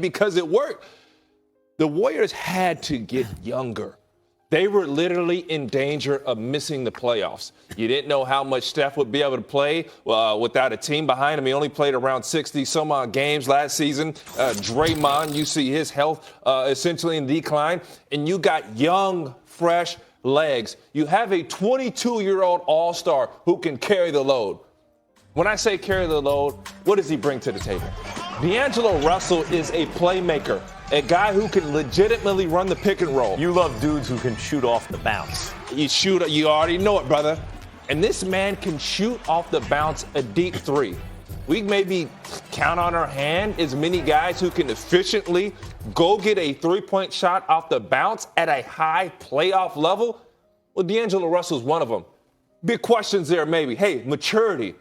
because it worked. The Warriors had to get younger. They were literally in danger of missing the playoffs. You didn't know how much Steph would be able to play without a team behind him. He only played around 60-some-odd games last season. Draymond, you see his health essentially in decline. And you got young, fresh legs. You have a 22-year-old all-star who can carry the load. When I say carry the load, what does he bring to the table? D'Angelo Russell is a playmaker, a guy who can legitimately run the pick and roll. You love dudes who can shoot off the bounce. You already know it, brother. And this man can shoot off the bounce a deep three. We maybe count on our hand as many guys who can efficiently go get a three-point shot off the bounce at a high playoff level. Well, D'Angelo Russell's one of them. Big questions there maybe. Hey, maturity.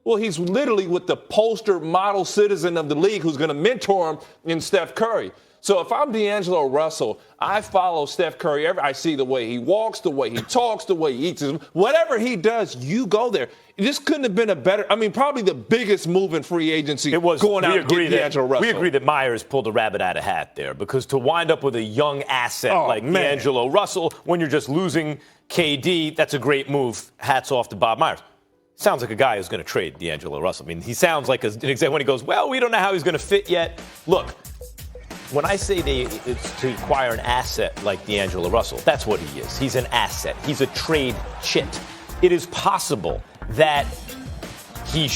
Well, he's literally with the poster model citizen of the league who's going to mentor him in Steph Curry. So if I'm D'Angelo Russell, I follow Steph Curry. I see the way he walks, the way he talks, the way he eats. Whatever he does, you go there. This couldn't have been probably the biggest move in free agency. It was going out and getting D'Angelo Russell. We agree that Myers pulled a rabbit out of a hat there, because to wind up with a young asset like D'Angelo Russell when you're just losing KD, that's a great move. Hats off to Bob Myers. Sounds like a guy who's going to trade D'Angelo Russell. I mean, he sounds like an example when he goes, well, we don't know how he's going to fit yet. Look, when I say it's to acquire an asset like D'Angelo Russell, that's what he is. He's an asset. He's a trade chit. It is possible that he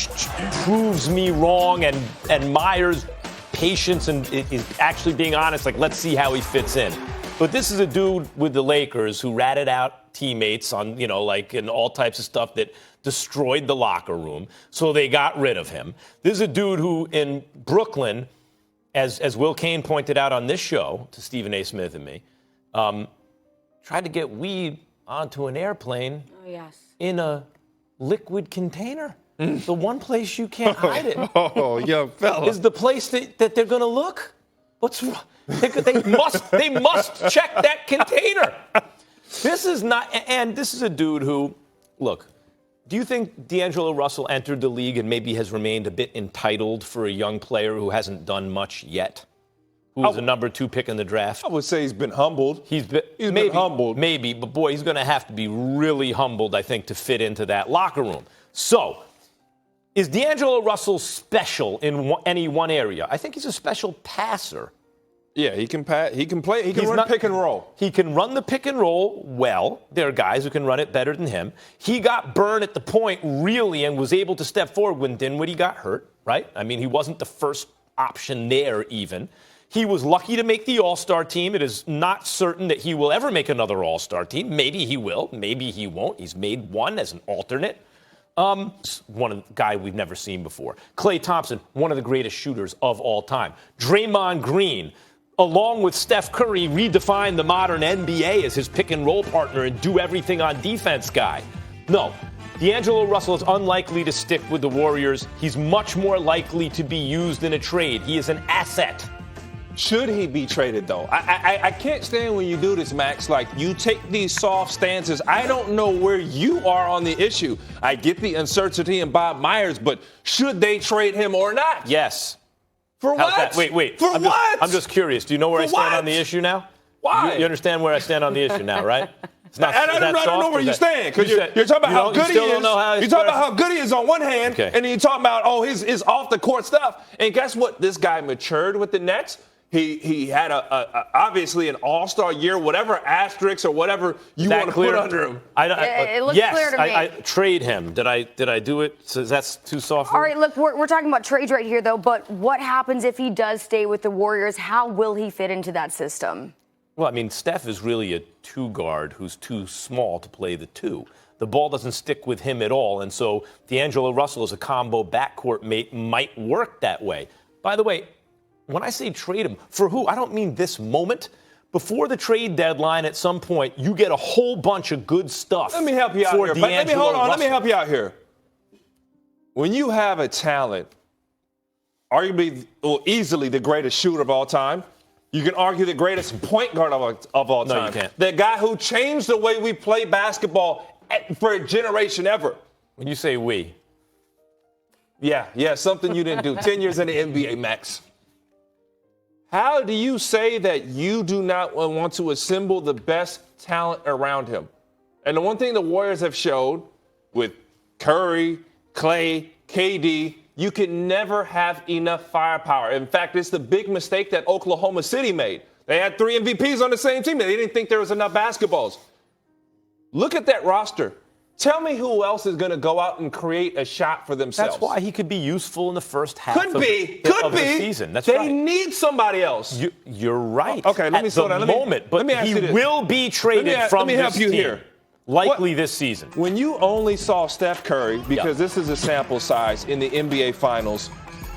proves me wrong and Myers' patience and is actually being honest, like, let's see how he fits in. But this is a dude with the Lakers who ratted out teammates on, and all types of stuff that destroyed the locker room. So they got rid of him. This is a dude who in Brooklyn, as Will Cain pointed out on this show to Stephen A. Smith and me, tried to get weed onto an airplane in a liquid container. The one place you can't hide it young fella. is the place that they're going to look. What's wrong? They must check that container. This is a dude who, look, do you think D'Angelo Russell entered the league and maybe has remained a bit entitled for a young player who hasn't done much yet? Who was a number 2 pick in the draft? I would say he's been humbled. He's been humbled. Maybe, but boy, he's going to have to be really humbled, I think, to fit into that locker room. So, is D'Angelo Russell special in any one area? I think he's a special passer. Yeah, he can pass. He can play. He can run pick and roll. He can run the pick and roll well. There are guys who can run it better than him. He got burned at the point, really, and was able to step forward when Dinwiddie got hurt, right? I mean, he wasn't the first option there even. He was lucky to make the All-Star team. It is not certain that he will ever make another All-Star team. Maybe he will. Maybe he won't. He's made one as an alternate. One guy we've never seen before. Klay Thompson, one of the greatest shooters of all time. Draymond Green, along with Steph Curry, redefined the modern NBA as his pick-and-roll partner and do everything on defense guy. No, D'Angelo Russell is unlikely to stick with the Warriors. He's much more likely to be used in a trade. He is an asset. Should he be traded, though? I can't stand when you do this, Max. Like, you take these soft stances. I don't know where you are on the issue. I get the uncertainty in Bob Myers, but should they trade him or not? Yes. For what? Wait. For what? I'm just curious. Do you know where I stand on the issue now? Why? You understand where I stand on the issue now, right? I don't know where you stand, because you're talking about how good he is. You're talking about how good he is on one hand, and then you're talking about, his off-the-court stuff. And guess what? This guy matured with the Nets. He had obviously an all-star year, whatever asterisks or whatever you want to put under him. It looks clear to me. I trade him. Did I do it? So that's too soft. All right, look, we're talking about trades right here, though. But what happens if he does stay with the Warriors? How will he fit into that system? Well, I mean, Steph is really a 2-guard who's too small to play the 2. The ball doesn't stick with him at all, and so D'Angelo Russell as a combo backcourt mate might work that way. By the way, when I say trade him, for who? I don't mean this moment. Before the trade deadline, at some point, you get a whole bunch of good stuff. Let me help you out here. Let me help you out here. When you have a talent, arguably, easily the greatest shooter of all time, you can argue the greatest point guard of all time. No, you can't. The guy who changed the way we play basketball for a generation ever. When you say we. Yeah, something you didn't do. 10 years in the NBA, Max. How do you say that you do not want to assemble the best talent around him? And the one thing the Warriors have showed with Curry, Clay, KD, you can never have enough firepower. In fact, it's the big mistake that Oklahoma City made. They had 3 MVPs on the same team. They didn't think there was enough basketballs. Look at that roster. Tell me who else is going to go out and create a shot for themselves. That's why he could be useful in the first half of the season. That's they right. need somebody else. You're right. Okay, let me slow down. But he will be traded from this team. Here. Likely this season. When you only saw Steph Curry, because this is a sample size in the NBA Finals,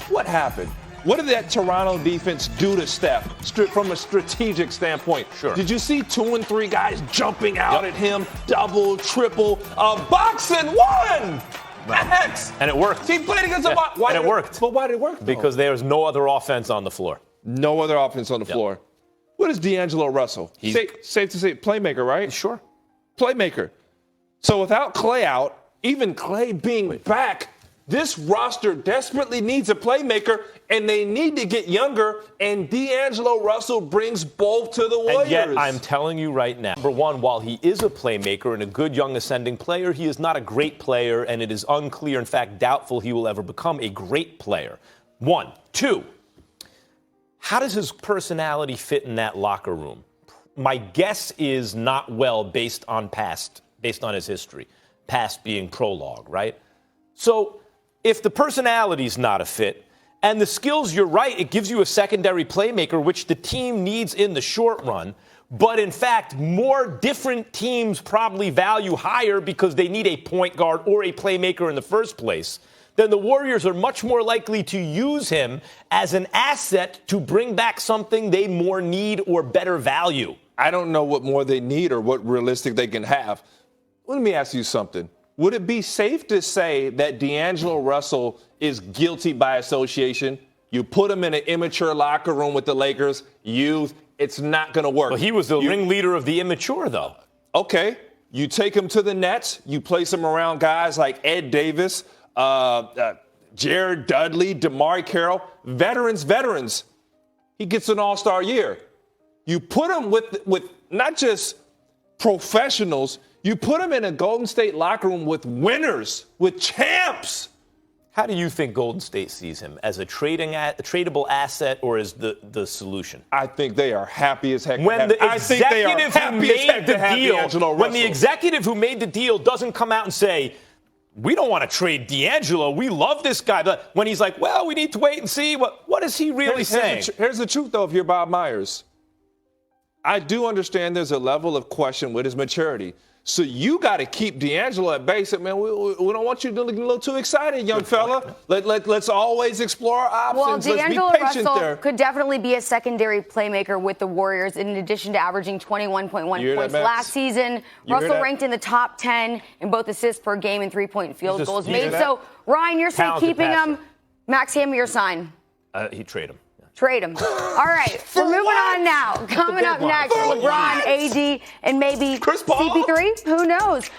what happened? What did that Toronto defense do to Steph from a strategic standpoint? Sure. Did you see 2 and 3 guys jumping out at him, double, triple, a box and one? Right. And it worked. He played against a box. And it worked. But why did it work? Because there was no other offense on the floor. No other offense on the floor. What is D'Angelo Russell? Safe to say, playmaker, right? Sure. Playmaker. So without Clay out, even Clay being back, this roster desperately needs a playmaker, and they need to get younger, and D'Angelo Russell brings both to the Warriors. And yet, I'm telling you right now, number one, while he is a playmaker and a good young ascending player, he is not a great player, and it is unclear, in fact, doubtful he will ever become a great player. 1. 2, how does his personality fit in that locker room? My guess is not well based on his history, past being prologue, right? So if the personality's not a fit and the skills, you're right, it gives you a secondary playmaker, which the team needs in the short run. But in fact, more different teams probably value higher because they need a point guard or a playmaker in the first place. Then the Warriors are much more likely to use him as an asset to bring back something they more need or better value. I don't know what more they need or what realistic they can have. Let me ask you something. Would it be safe to say that D'Angelo Russell is guilty by association? You put him in an immature locker room with the Lakers, it's not going to work. Well, he was the ringleader of the immature, though. Okay. You take him to the Nets, you place him around guys like Ed Davis, Jared Dudley, DeMar Carroll, veterans. He gets an all-star year. You put him with not just professionals, you put him in a Golden State locker room with winners, with champs. How do you think Golden State sees him? As a tradable asset or as the solution? I think they are happy as heck. When the executive who made the deal doesn't come out and say, we don't want to trade D'Angelo, we love this guy. But when he's like, well, we need to wait and see, what is he really saying? Here's the truth, though, if you're Bob Myers. I do understand there's a level of question with his maturity. So you got to keep D'Angelo at base. Man, we don't want you to get a little too excited, young fella. Let's always explore our options. Well, D'Angelo Let's be patient Russell there. could definitely be a secondary playmaker with the Warriors in addition to averaging 21.1 points last season. Russell ranked in the top 10 in both assists per game and three-point field goals made. So, Ryan, you're saying keeping him, Max, hand me your sign. He'd trade him. Trade him. All right, we're moving on now. Coming up next, LeBron, AD, and maybe Chris Paul? CP3. Who knows?